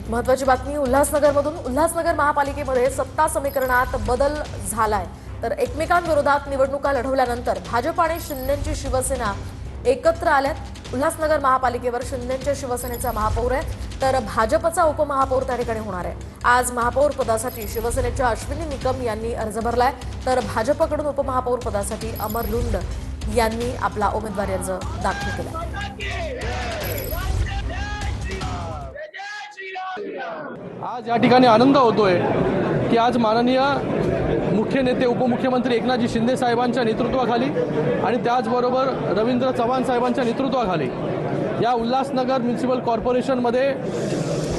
महत्त्वाची बातमी उल्हासनगरमधून। उल्हासनगर महापालिकेमध्ये सत्ता समीकरणात बदल झालाय। तर एकमेकांविरोधात निवडणुका लढवल्यानंतर भाजप आणि शिंदेची शिवसेना एकत्र आल्यात। उल्हासनगर महापालिकेवर शिंदेच्या शिवसेनेचा महापौर आहे, तर भाजपचा उपमहापौर त्या ठिकाणी होणार आहे। आज महापौर पदासाठी शिवसेनेच्या अश्विनी निकम यांनी अर्ज भरलाय, तर भाजपकडून उपमहापौर पदासाठी अमर लुंड यांनी आपला उमेदवारी अर्ज दाखल केला। आज या ठिकाणी आनंद होतोय की आज माननीय मुख्य नेते उपमुख्यमंत्री एकनाथजी शिंदे साहेबांच्या नेतृत्वाखाली आणि त्याचबरोबर रवींद्र चव्हाण साहेबांच्या नेतृत्वाखाली या उल्हासनगर म्युनिसिपल कॉर्पोरेशनमध्ये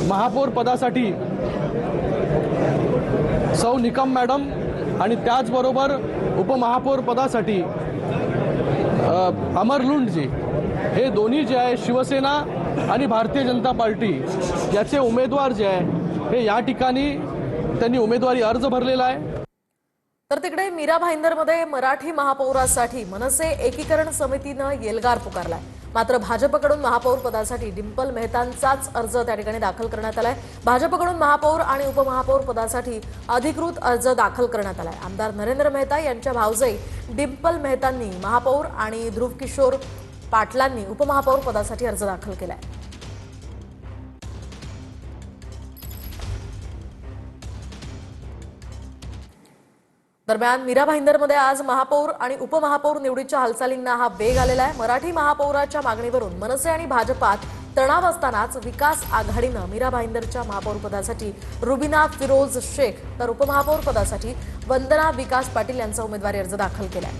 महापौर पदासाठी सौ निकम मॅडम आणि त्याचबरोबर उपमहापौर पदासाठी अमर लुंडजी हे दोन्ही जे आहे शिवसेना आणि भारतीय जनता पार्टी याचे उमेदवार जे आहे हे या ठिकाणी त्यांनी उमेदवारी अर्ज भरलेला आहे। तर तिकडे मीरा भाईंदरमध्ये मराठी महापौरासाठी मनसे एकीकरण समितीनं येलगार पुकारलाय। मात्र भाजपकडून महापौर पदासाठी डिंपल मेहतांचाच अर्ज त्या ठिकाणी दाखल करण्यात आलाय। भाजपकडून महापौर आणि उपमहापौर पदासाठी अधिकृत अर्ज दाखल करण्यात आलाय। आमदार नरेंद्र मेहता यांच्या भावजई डिंपल मेहतांनी महापौर आणि ध्रुव किशोर पाटलांनी उपमहापौर पदासाठी अर्ज दाखल केलाय। दरम्यान मीरा भाईंदरमध्ये आज महापौर आणि उपमहापौर निवडीच्या हालचालींना हा वेग आलेला आहे। मराठी महापौराच्या मागणीवरून मनसे आणि भाजपात तणाव असतानाच विकास आघाडीनं मीरा भाईंदरच्या महापौर पदासाठी रुबिना फिरोज शेख तर उपमहापौर पदासाठी वंदना विकास पाटील यांचा उमेदवारी अर्ज दाखल केलाय।